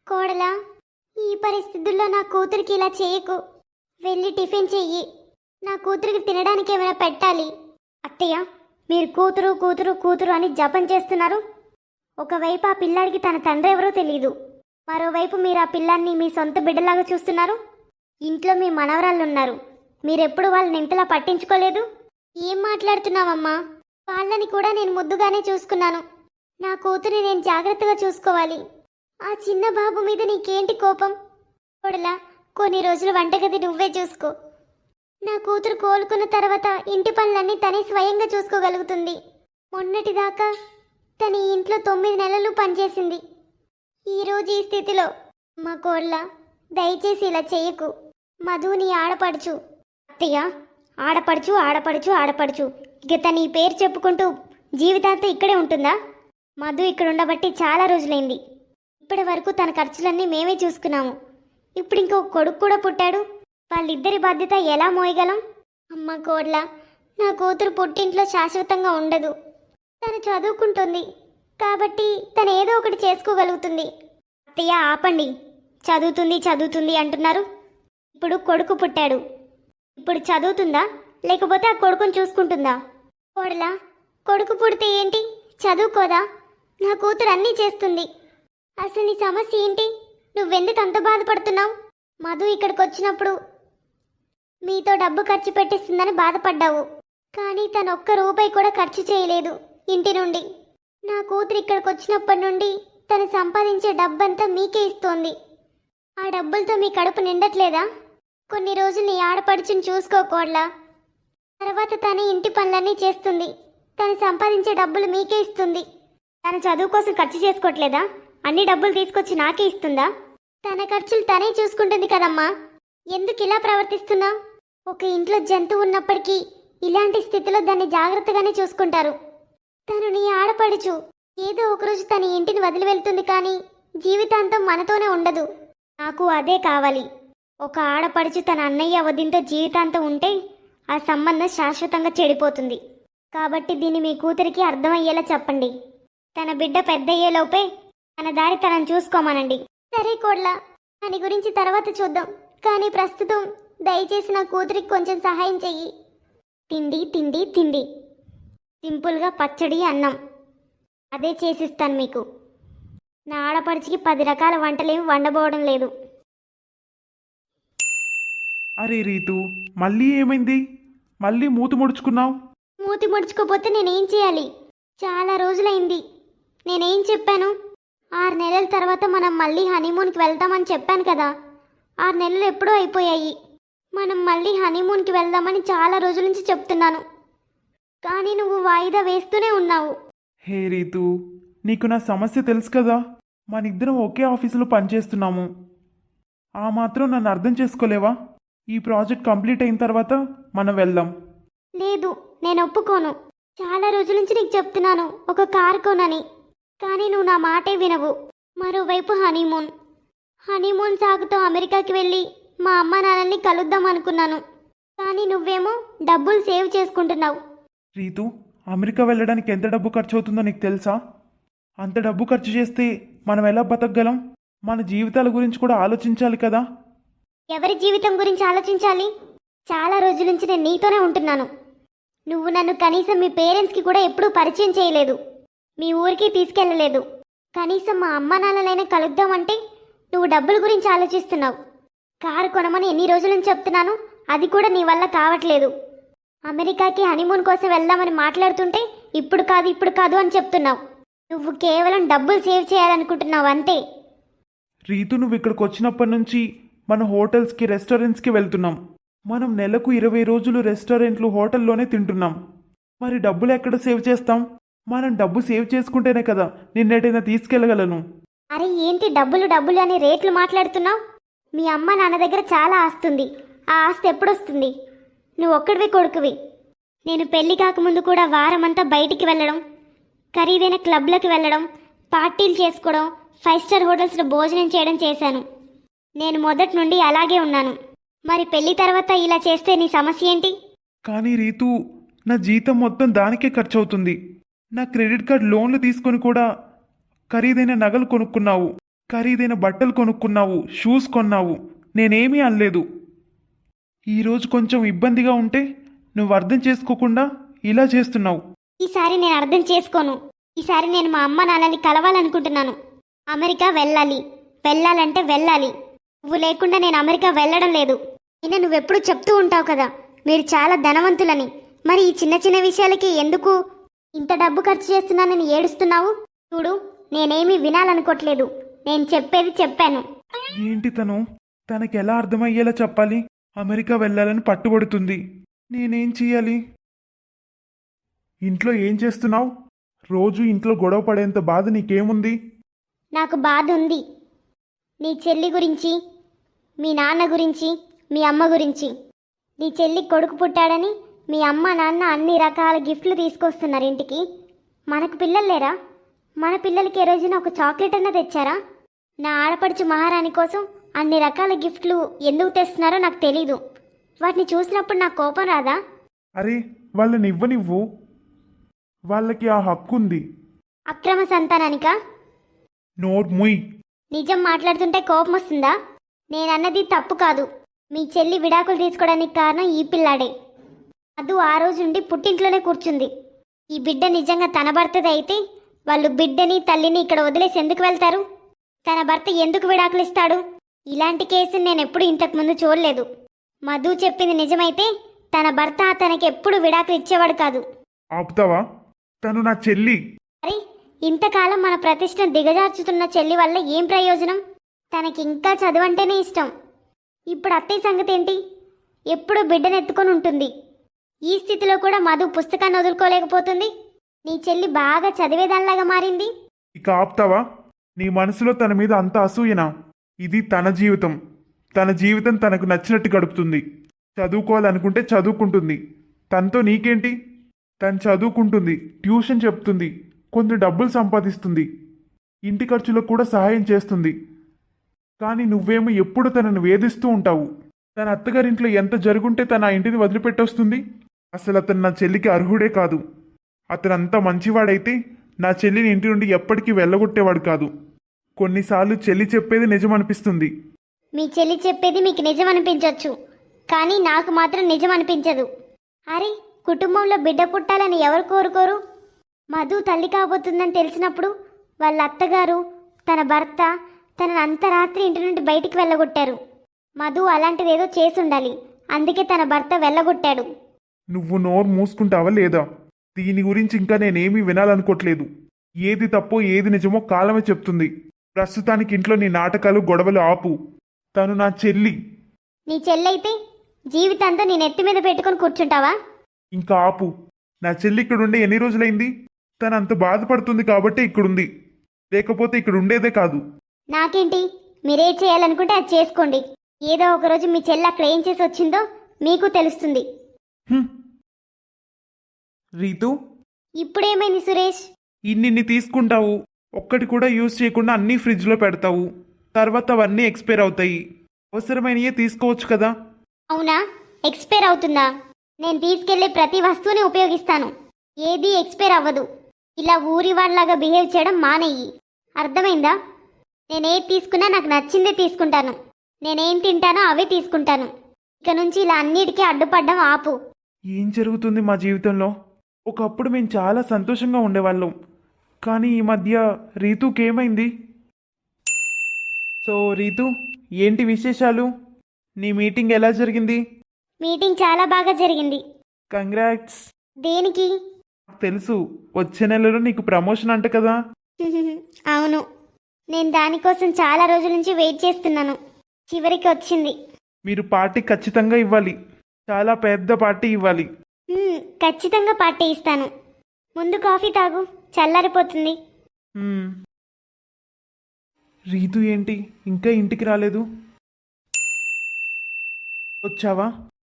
కోడలా, ఈ పరిస్థితుల్లో నా కూతురికి ఇలా చేయకు. వెళ్ళి టిఫిన్ చెయ్యి. నా కూతురికి తినడానికి ఏమైనా పెట్టాలి. అత్తయ్య, మీరు కూతురు కూతురు కూతురు అని జపం చేస్తున్నారు. ఒకవైపు ఆ పిల్లాడికి తన తండ్రి ఎవరో తెలియదు, మరోవైపు మీరు ఆ పిల్లాన్ని మీ సొంత బిడ్డలాగా చూస్తున్నారు. ఇంట్లో మీ మనవరాళ్ళు ఉన్నారు, మీరెప్పుడు వాళ్ళని ఇంతలా పట్టించుకోలేదు. ఏం మాట్లాడుతున్నావమ్మా? వాళ్ళని కూడా నేను ముద్దుగానే చూసుకున్నాను. నా కూతురిని నేను జాగ్రత్తగా చూసుకోవాలి. ఆ చిన్న బాబు మీద నీకేంటి కోపం? కొడలా, కొన్ని రోజులు వంటగది నువ్వే చూసుకో. నా కూతురు కోలుకున్న తర్వాత ఇంటి పనులన్నీ తనే స్వయంగా చూసుకోగలుగుతుంది. మొన్నటిదాకా తన ఇంట్లో 9 నెలలు పనిచేసింది. ఈరోజు ఈ స్థితిలో మా కోళ్ళ, దయచేసి ఇలా చెయ్యకు. మధుని ఆడపడుచు. అత్తయ్య, ఆడపడుచు ఆడపడుచు ఆడపడుచు, ఇక తన ఈ పేరు చెప్పుకుంటూ జీవితాంతం ఇక్కడే ఉంటుందా? మధు ఇక్కడ ఉండబట్టి చాలా రోజులైంది. ఇప్పటి వరకు తన ఖర్చులన్నీ మేమే చూసుకున్నాము. ఇప్పుడు ఇంకొక కొడుకు కూడా పుట్టాడు. వాళ్ళిద్దరి బాధ్యత ఎలా మోయగలం? అమ్మ కోడ్ల, నా కూతురు పుట్టింట్లో శాశ్వతంగా ఉండదు. తను చదువుకుంటుంది కాబట్టి తను ఏదో ఒకటి చేసుకోగలుగుతుంది. అత్తయ్య, ఆపండి. చదువుతుంది చదువుతుంది అంటున్నారు. ఇప్పుడు కొడుకు పుట్టాడు. ఇప్పుడు చదువుతుందా లేకపోతే ఆ కొడుకుని చూసుకుంటుందా? కోడలా, కొడుకు పుడితే ఏంటి, చదువుకోదా? నా కూతురు అన్నీ చేస్తుంది. అసలు నీ సమస్య ఏంటి? నువ్వెందుకు అంత బాధపడుతున్నావు? మధు ఇక్కడికి వచ్చినప్పుడు మీతో డబ్బు ఖర్చు పెట్టిస్తుందని బాధపడ్డావు, కానీ తను ఒక్క రూపాయి కూడా ఖర్చు చేయలేదు ఇంటి నుండి. నా కూతురు ఇక్కడికి వచ్చినప్పటి నుండి తను సంపాదించే డబ్బంతా మీకే ఇస్తోంది. ఆ డబ్బులతో మీ కడుపు నిండట్లేదా? కొన్ని రోజులు నీ ఆడపడుచుని చూసుకోకూడలా. తర్వాత తను ఇంటి పనులన్నీ చేస్తుంది. తను సంపాదించే డబ్బులు మీకే ఇస్తుంది. తన చదువు కోసం ఖర్చు చేసుకోవట్లేదా? అన్ని డబ్బులు తీసుకొచ్చి నాకే ఇస్తుందా? తన ఖర్చులు తనే చూసుకుంటుంది కదమ్మా. ఎందుకు ఇలా ప్రవర్తిస్తున్నావు? ఒక ఇంట్లో జంతువు ఉన్నప్పటికీ ఇలాంటి స్థితిలో దాన్ని జాగ్రత్తగానే చూసుకుంటారు. తను నీ ఆడపడుచు. ఏదో ఒకరోజు తన ఇంటిని వదిలి వెళ్తుంది, కానీ జీవితాంతం మనతోనే ఉండదు. నాకు అదే కావాలి. ఒక ఆడపడుచు తన అన్నయ్య వదినతో జీవితాంతం ఉంటే ఆ సంబంధం శాశ్వతంగా చెడిపోతుంది. కాబట్టి దీన్ని మీ కూతురికి అర్థమయ్యేలా చెప్పండి. తన బిడ్డ పెద్దయ్యేలోపే తన దారి తనని చూసుకోమనండి. సరే కోడ్లా, దాని గురించి తర్వాత చూద్దాం. కానీ ప్రస్తుతం దయచేసి నా కూతురికి కొంచెం సహాయం చెయ్యి. తిండి తిండి తిండి, సింపుల్గా పచ్చడి అన్నం, అదే చేసిస్తాను మీకు. నా ఆడపడిచికి 10 రకాల వంటలేమి వండబోవడం లేదు. అరే రీతు, మళ్ళీ ఏమైంది? మళ్ళీ మూతి ముడుచుకున్నావు? మూతి ముడుచుకోపోతే నేనేం చేయాలి? చాలా రోజులైంది. నేనేం చెప్పాను? 6 నెలల తర్వాత మనం మళ్ళీ హనీమూన్కి వెళ్దామని చెప్పాను కదా. 6 నెలలు ఎప్పుడో అయిపోయాయి. మనం మళ్ళీ హనీమూన్కి వెళ్దామని చాలా రోజుల నుంచి చెప్తున్నాను, కానీ నువ్వు వాయిదా వేస్తూనే ఉన్నావు. హే రీతు, నీకు నా సమస్య తెలుసు కదా. మనిద్దరం ఒకే ఆఫీసులో పనిచేస్తున్నాము. ఆ మాత్రం నన్ను అర్థం చేసుకోలేవా? ఈ ప్రాజెక్ట్ కంప్లీట్ అయిన తర్వాత మనం వెళ్దాం. లేదు, నేను ఒప్పుకోను. చాలా రోజుల నుంచి నీకు చెప్తున్నాను ఒక కారు కొనని, కానీ నువ్వు నా మాటే వినవు. మరోవైపు హనీమూన్ సాగుతో అమెరికాకి వెళ్ళి మా అమ్మ నాన్నల్ని కలుద్దాం అనుకున్నాను, కానీ నువ్వేమో డబ్బులు సేవ్ చేసుకుంటున్నావు. రీతు, అమెరికా వెళ్ళడానికి ఎంత డబ్బు ఖర్చు అవుతుందో నీకు తెలుసా? అంత డబ్బు ఖర్చు చేస్తే మనం ఎలా బతకగలం? మన జీవితాల గురించి కూడా ఆలోచించాలి కదా. ఎవరి జీవితం గురించి ఆలోచించాలి? చాలా రోజుల నుంచి నేను నీతోనే ఉంటున్నాను. నువ్వు నన్ను కనీసం మీ పేరెంట్స్కి కూడా ఎప్పుడూ పరిచయం చేయలేదు. మీ ఊరికి తీసుకెళ్ళలేదు. కనీసం మా అమ్మ నాన్నలైనా కలుద్దామంటే నువ్వు డబ్బుల గురించి ఆలోచిస్తున్నావు. కారు కొనమని ఎన్ని రోజుల నుంచి చెప్తున్నాను, అది కూడా నీ వల్ల కావట్లేదు. అమెరికాకి హనీమూన్ కోసం వెళ్దామని మాట్లాడుతుంటే ఇప్పుడు కాదు అని చెప్తున్నావు. నువ్వు కేవలం డబ్బులు సేవ్ చేయాలనుకుంటున్నావు అంతే. రీతు, నువ్వు ఇక్కడికి వచ్చినప్పటి నుంచి మన హోటల్స్కి రెస్టారెంట్స్కి వెళ్తున్నాం. మనం నెలకు 20 రోజులు రెస్టారెంట్లు హోటల్లోనే తింటున్నాం. మరి డబ్బులు ఎక్కడ సేవ్ చేస్తాం? మనం డబ్బు సేవ్ చేసుకుంటేనే కదా నిన్నెటైనా తీసుకెళ్ళగలను. అరే ఏంటి డబ్బులు అని రేట్లు మాట్లాడుతున్నావు? మీ అమ్మ నాన్న దగ్గర చాలా ఆస్తుంది. ఆ ఆస్తి ఎప్పుడొస్తుంది? నువ్వు ఒక్కడివి కొడుకువి. నేను పెళ్లి కాకముందు కూడా వారమంతా బయటికి వెళ్ళడం, ఖరీదైన క్లబ్లకు వెళ్ళడం, పార్టీలు చేసుకోవడం, 5 స్టార్ హోటల్స్లో భోజనం చేయడం చేశాను. నేను మొదటి నుండి అలాగే ఉన్నాను. మరి పెళ్లి తర్వాత ఇలా చేస్తే నీ సమస్య ఏంటి? కానీ రీతు, నా జీతం మొత్తం దానికే ఖర్చు అవుతుంది. నా క్రెడిట్ కార్డ్ లోన్లు తీసుకొని కూడా ఖరీదైన నగలు కొనుక్కున్నావు. ఖరీదైన బట్టలు కొనుక్కున్నావు, షూస్ కొన్నావు, నేనేమీ అనలేదు. ఈరోజు కొంచెం ఇబ్బందిగా ఉంటే నువ్వు అర్థం చేసుకోకుండా ఇలా చేస్తున్నావు. ఈసారి నేను అర్థం చేసుకోను. ఈసారి నేను మా అమ్మ నాన్నని కలవాలనుకుంటున్నాను. అమెరికా వెళ్ళాలి, వెళ్ళాలంటే వెళ్ళాలి. నువ్వు లేకుండా నేను అమెరికా వెళ్ళడం లేదు. అయినా నువ్వెప్పుడు చెప్తూ ఉంటావు కదా, మీరు చాలా ధనవంతులని. మరి ఈ చిన్న చిన్న విషయాలకి ఎందుకు ఇంత డబ్బు ఖర్చు చేస్తున్నానని ఏడుస్తున్నావు? చూడు, నేనేమీ వినాలనుకోవట్లేదు. నేను చెప్పేది చెప్పాను. ఏంటి తనకి ఎలా అర్థమయ్యేలా చెప్పాలి? అమెరికా వెళ్ళాలని పట్టుబడుతుంది. నేనేం చెయ్యాలి? ఇంట్లో ఏం చేస్తున్నావు? రోజు ఇంట్లో గొడవ పడేంత బాధ నీకేముంది? నాకు బాధ ఉంది. నీ చెల్లి గురించి, మీ నాన్న గురించి, మీ అమ్మ గురించి. నీ చెల్లి కొడుకు పుట్టాడని మీ అమ్మ నాన్న అన్ని రకాల గిఫ్ట్లు తీసుకొస్తున్నారు ఇంటికి. మనకు పిల్లలు లేరా? మన పిల్లలకి ఏ రోజున ఒక చాక్లెట్ అన్న తెచ్చారా? నా ఆడపడుచు మహారాణి కోసం అన్ని రకాల గిఫ్ట్లు ఎందుకు తెస్తున్నారో నాకు తెలీదు. వాటిని చూసినప్పుడు నాకు కోపం రాదా? అరే, వాళ్ళని ఇవ్వనివ్వు. వాళ్ళకి ఆ హక్కు ఉంది. అక్రమ సంతానానికా? నోర్ముయ్. నిజం మాట్లాడుతుంటే కోపం వస్తుందా? నేనన్నది తప్పు కాదు. మీ చెల్లి విడాకులు తీసుకోవడానికి కారణం ఈ పిల్లాడే. అదు ఆ రోజు నుండి పుట్టింట్లోనే కూర్చుంది. ఈ బిడ్డ నిజంగా తన భర్తది అయితే వాళ్ళు బిడ్డని తల్లిని ఇక్కడ వదిలేసి ఎందుకు వెళ్తారు? తన భర్త ఎందుకు విడాకులు ఇస్తాడు? ఇలాంటి కేసుని నేను ఎప్పుడు ఇంతకుముందు చూడలేదు. మధు చెప్పింది నిజమైతే తన భర్త తనకి ఎప్పుడు విడాకులు ఇచ్చేవాడు కాదు. ఆపుతావా? తను నా చెల్లి. అరే, ఇంతకాలం మన ప్రతిష్టను దిగజార్చుతున్న చెల్లి వల్ల ఏం ప్రయోజనం? తనకి ఇంకా చదువంటేనే ఇష్టం. ఇప్పుడు అత్తయ్య సంగతి ఏంటి? ఎప్పుడు బిడ్డను ఎత్తుకొని ఉంటుంది. ఈ స్థితిలో కూడా మధు పుస్తకాన్ని వదులుకోలేకపోతుంది. నీ చెల్లి బాగా చదివేదానిలాగా మారింది. ఇక ఆపుతావా? నీ మనసులో తన మీద అంత అసూయనా? ఇది తన జీవితం. తన జీవితం తనకు నచ్చినట్టు గడుపుతుంది. చదువుకోవాలనుకుంటే చదువుకుంటుంది. తనతో నీకేంటి? తను చదువుకుంటుంది, ట్యూషన్ చెప్తుంది, కొంచెం డబ్బులు సంపాదిస్తుంది, ఇంటి ఖర్చులకు కూడా సహాయం చేస్తుంది. కానీ నువ్వేమో ఎప్పుడు తనను వేధిస్తూ ఉంటావు. తన అత్తగారింట్లో ఎంత జరుగుంటే తన ఆ ఇంటిని వదిలిపెట్టొస్తుంది? అసలు అతను నా చెల్లికి అర్హుడే కాదు. అతను అంత మంచివాడైతే నా చెల్లిని ఇంటి నుండి ఎప్పటికీ వెళ్ళగొట్టేవాడు కాదు. కొన్నిసార్లు చెల్లి చెప్పేది నిజం అనిపిస్తుంది. మీ చెల్లి చెప్పేది మీకు నిజం అనిపించవచ్చు, కానీ నాకు మాత్రం నిజం అనిపించదు. అరే, కుటుంబంలో బిడ్డ పుట్టాలని ఎవరు కోరుకోరు? మధు తల్లి కాబోతుందని తెలిసినప్పుడు వాళ్ళ అత్తగారు, తన భర్త తనను అంత రాత్రి ఇంటి నుండి బయటికి వెళ్ళగొట్టారు. మధు అలాంటిదేదో చేసుండాలి. అందుకే తన భర్త వెళ్ళగొట్టాడు. నువ్వు నోరు మూసుకుంటావా లేదా? దీని గురించి ఇంకా నేనేమీ వినాలనుకోవట్లేదు. ఏది తప్పో ఏది నిజమో కాలమే చెప్తుంది. ప్రస్తుతానికి ఇంట్లో నీ నాటకాలు గొడవలు ఆపు. తను నా చెల్లి. నీ చెల్లైతే జీవితాంతో నీ నెత్తి మీద పెట్టుకొని కూర్చుంటావా? ఇంకా ఆపు. నా చెల్లి ఇక్కడుండే ఎన్ని రోజులైంది? తను అంత బాధపడుతుంది కాబట్టి ఇక్కడుంది, లేకపోతే ఇక్కడ ఉండేదే కాదు. నాకేంటి? మీరే చేయాలనుకుంటే అది చేసుకోండి. ఏదో ఒకరోజు మీ చెల్లి అక్కడ ఏం చేసి వచ్చిందో మీకు తెలుస్తుంది. రీతు, ఇప్పుడేమైంది సురేష్? ఇన్నిన్ని తీసుకుంటావు, ఒక్కటి కూడా యూజ్ చేయకుండా అన్నీ ఫ్రిడ్జ్లో పెడతావు. తర్వాత అవన్నీ ఎక్స్పైర్ అవుతాయి. అవసరమైనయే తీసుకోవచ్చు కదా. అవునా? ఎక్స్పైర్ అవుతుందా? నేను తీసుకెళ్లే ప్రతి వస్తువుని ఉపయోగిస్తాను. ఏది ఎక్స్పైర్ అవ్వదు. ఇలా ఊరి వాళ్ళలాగా బిహేవ్ చేయడం మానేయి. అర్థమైందా? నేనేది తీసుకున్నా నాకు నచ్చిందే తీసుకుంటాను. నేనేం తింటానో అవే తీసుకుంటాను. ఇక నుంచి ఇలా అన్నిటికీ అడ్డుపడ్డం ఆపు. ఏం జరుగుతుంది మా జీవితంలో? ఒకప్పుడు మేము చాలా సంతోషంగా ఉండేవాళ్ళం, కానీ ఈ మధ్య రీతుకేమైంది? సో రీతు, ఏంటి విశేషాలు? నీ మీటింగ్ ఎలా జరిగింది? మీటింగ్ చాలా బాగా జరిగింది. కంగ్రాట్స్. దేనికి? తెలుసు, వచ్చే నెలలో నీకు ప్రమోషన్ అంట కదా. అవును, నేను దానికోసం చాలా రోజుల నుంచి వెయిట్ చేస్తున్నాను. చివరికి వచ్చింది. మీరు పార్టీ ఖచ్చితంగా ఇవ్వాలి. చాలా పెద్ద పార్టీ ఇవ్వాలి. ఖచ్చితంగా పార్టీ ఇస్తాను. ముందు కాఫీ తాగు, చల్లారిపోతుంది. రీతు ఏంటి ఇంకా ఇంటికి రాలేదు? వచ్చావా?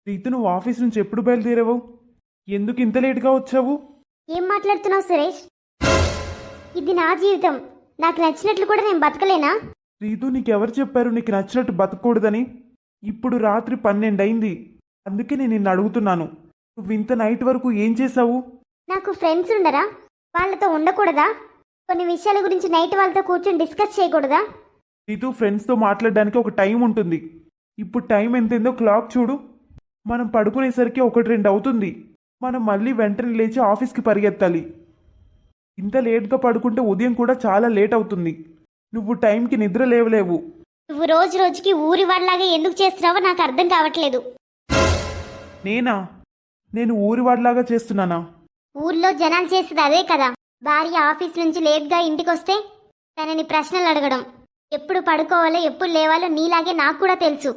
రీతు, నువ్వు ఆఫీస్ నుంచి ఎప్పుడు బయలుదేరావు? ఎందుకు ఇంత లేట్గా వచ్చావు? ఏం మాట్లాడుతున్నావు సురేష్? ఇది నా జీవితం. నాకు నచ్చినట్లు కూడా నేను బతకలేనా? రీతు, నీకెవరు చెప్పారు నీకు నచ్చినట్టు బతకూడదని? ఇప్పుడు రాత్రి 12 అయింది. అందుకే నేను నిన్ను అడుగుతున్నాను, నువ్వు ఇంత నైట్ వరకు ఏం చేసావు? నాకు ఫ్రెండ్స్ ఉండరా? వాళ్ళతో ఉండకూడదా? కొన్ని విషయాల గురించి నైట్ వాళ్ళతో కూర్చొని డిస్కస్ చేయకూడదా? రీతు ఫ్రెండ్స్తో మాట్లాడడానికి ఒక టైం ఉంటుంది. ఇప్పుడు టైం ఎంతైందో క్లాక్ చూడు. మనం పడుకునేసరికి 1-2 అవుతుంది. మనం మళ్ళీ వెంటనే లేచి ఆఫీస్కి పరిగెత్తాలి. ఇంత లేట్గా పడుకుంటే ఉదయం కూడా చాలా లేట్ అవుతుంది. నువ్వు టైంకి నిద్ర లేవలేవు. నువ్వు రోజు రోజుకి ఊరి వాళ్ళలాగా ఎందుకు చేస్తున్నావో నాకు అర్థం కావట్లేదు. నేను ఊరివాడిలాగా చేస్తున్నానా? ఊర్లో జనాలు చేసేది అదే కదా. భార్య ఆఫీస్ నుంచి లేట్గా ఇంటికి వస్తే తనని ప్రశ్నలు అడగడం, ఎప్పుడు పడుకోవాలో ఎప్పుడు లేవాలో నీలాగే నాకు కూడా తెలుసు.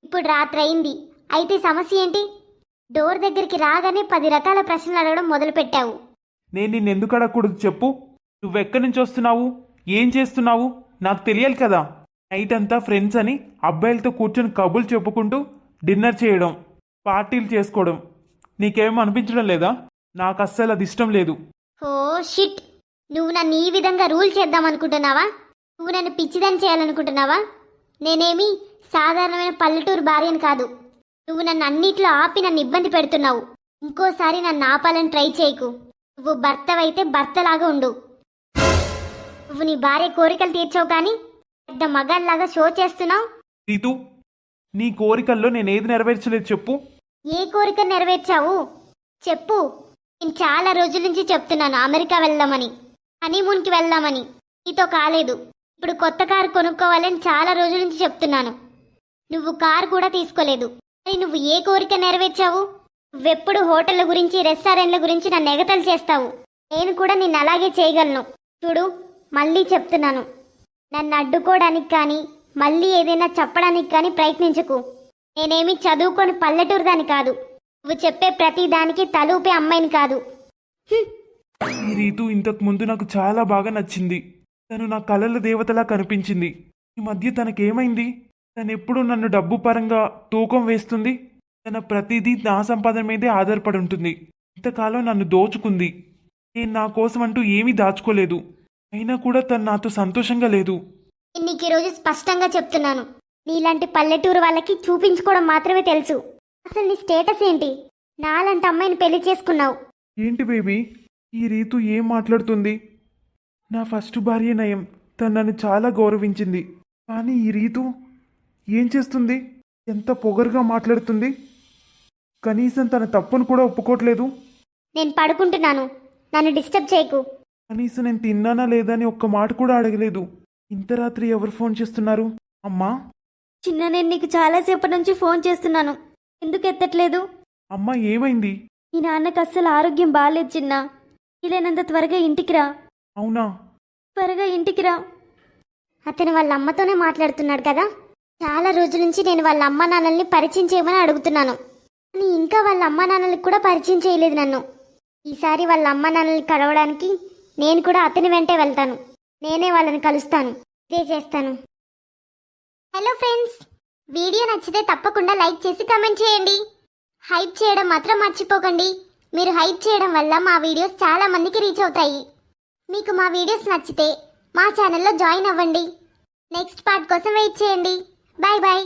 ఇప్పుడు రాత్రి అయింది, అయితే సమస్య ఏంటి? డోర్ దగ్గరికి రాగానే 10 రకాల ప్రశ్నలు అడగడం మొదలుపెట్టావు. నేను నిన్నెందుకు అడగకూడదు చెప్పు? నువ్వెక్కడి నుంచి వస్తున్నావు, ఏం చేస్తున్నావు నాకు తెలియాలి కదా. నైట్ అంతా ఫ్రెండ్స్ అని అబ్బాయిలతో కూర్చొని కబుర్లు చెప్పుకుంటూ డిన్నర్ చేయడం, పార్టీలు చేసుకోవడం నీకేమో అనిపించడం లేదా? నాకు అస్సలు అది ఇష్టం లేదు. ఓ షిట్, నువ్వు నన్ను ఈ విధంగా రూల్ చేద్దాం అనుకుంటున్నావా? నువ్వు నన్ను పిచ్చిదని చేయాలనుకుంటున్నావా? నేనేమి సాధారణమైన పల్లెటూరు భార్యను కాదు. నువ్వు నన్ను అన్నిట్లో ఆపి నన్ను ఇబ్బంది పెడుతున్నావు. ఇంకోసారి నన్ను ఆపాలని ట్రై చేయకు. నువ్వు భర్తవైతే భర్తలాగా ఉండు. నువ్వు నీ భార్య కోరికలు తీర్చావు కానీ పెద్ద మగాళ్ళలాగా షో చేస్తున్నావు. రీతు, నీ కోరికల్లో నేనేది నెరవేర్చలేదు చెప్పు. ఏ కోరిక నెరవేర్చావు చెప్పు. నేను చాలా రోజుల నుంచి చెప్తున్నాను అమెరికా వెళ్దామని, హనీమూన్కి వెళ్దామని. నీతో కాలేదు. ఇప్పుడు కొత్త కారు కొనుక్కోవాలని చాలా రోజుల నుంచి చెప్తున్నాను. నువ్వు కారు కూడా తీసుకోలేదు. మరి నువ్వు ఏ కోరిక నెరవేర్చావు? నువ్వెప్పుడు హోటళ్ళ గురించి రెస్టారెంట్ల గురించి నన్ను ఎగతలు చేస్తావు. నేను కూడా నిన్ను అలాగే చేయగలను. చూడు, మళ్ళీ చెప్తున్నాను, నన్ను అడ్డుకోవడానికి కానీ మళ్ళీ ఏదైనా చెప్పడానికి కానీ ప్రయత్నించకు. నేనేమి చదువుకొని పల్లెటూరు దాని కాదు. నువ్వు చెప్పే ప్రతి దానికి తలూపే అమ్మాయిని కాదు. ఈ రీతు ఇంతకు ముందు నాకు చాలా బాగా నచ్చింది. తను నా కలల దేవతలా కనిపించింది. ఈ మధ్య తనకేమైంది? తను ఎప్పుడు నన్ను డబ్బు పరంగా తూకం వేస్తుంది. తన ప్రతిదీ నా సంపాదన మీదే ఆధారపడి ఉంటుంది. ఇంతకాలం నన్ను దోచుకుంది. నేను నా కోసం అంటూ ఏమీ దాచుకోలేదు. అయినా కూడా తను నాతో సంతోషంగా లేదు. నేను నీకు ఈరోజు స్పష్టంగా చెప్తున్నాను, నీలాంటి పల్లెటూరు వాళ్ళకి చూపించుకోవడం మాత్రమే తెలుసు. అసలు నీ స్టేటస్ ఏంటి? నాలాంటి అమ్మాయిని పెళ్లి చేసుకున్నావు. ఏంటి బేబీ, ఈ రీతు ఏం మాట్లాడుతుంది? నా ఫస్ట్ భార్య నయం, తను నన్ను చాలా గౌరవించింది. కానీ ఈ రీతు ఏం చేస్తుంది? ఎంత పొగరుగా మాట్లాడుతుంది. కనీసం తన తప్పును కూడా ఒప్పుకోవట్లేదు. నేను పడుకుంటున్నాను, నన్ను డిస్టర్బ్ చేయకు. కనీసం నేను తిన్నానా లేదా అని ఒక్క మాట కూడా అడగలేదు. ఇంత రాత్రి ఎవరు ఫోన్ చేస్తున్నారు? అమ్మా? చిన్న, నేను నీకు చాలాసేపటి నుంచి ఫోన్ చేస్తున్నాను, ఎందుకు ఎత్తట్లేదు? అమ్మా, ఏమైంది? ఈ నాన్నకు అస్సలు ఆరోగ్యం బాగాలేదు చిన్న. వీలైనంత త్వరగా ఇంటికి రా. అవునా? త్వరగా ఇంటికి రా. అతను వాళ్ళ అమ్మతోనే మాట్లాడుతున్నాడు కదా. చాలా రోజుల నుంచి నేను వాళ్ళ అమ్మ నాన్నల్ని పరిచయం చేయమని అడుగుతున్నాను, కానీ ఇంకా వాళ్ళ అమ్మ నాన్నలకు కూడా పరిచయం చేయలేదు నన్ను. ఈసారి వాళ్ళ అమ్మ నాన్నల్ని కలవడానికి నేను కూడా అతని వెంటే వెళ్తాను. నేనే వాళ్ళని కలుస్తాను, ఇదే చేస్తాను. హలో ఫ్రెండ్స్, వీడియో నచ్చితే తప్పకుండా లైక్ చేసి కమెంట్ చేయండి. హైప్ చేయడం మాత్రం మర్చిపోకండి. మీరు హైప్ చేయడం వల్ల మా వీడియోస్ చాలా మందికి రీచ్ అవుతాయి. మీకు మా వీడియోస్ నచ్చితే మా ఛానల్లో జాయిన్ అవ్వండి. నెక్స్ట్ పార్ట్ కోసం వెయిట్ చేయండి. Bye bye.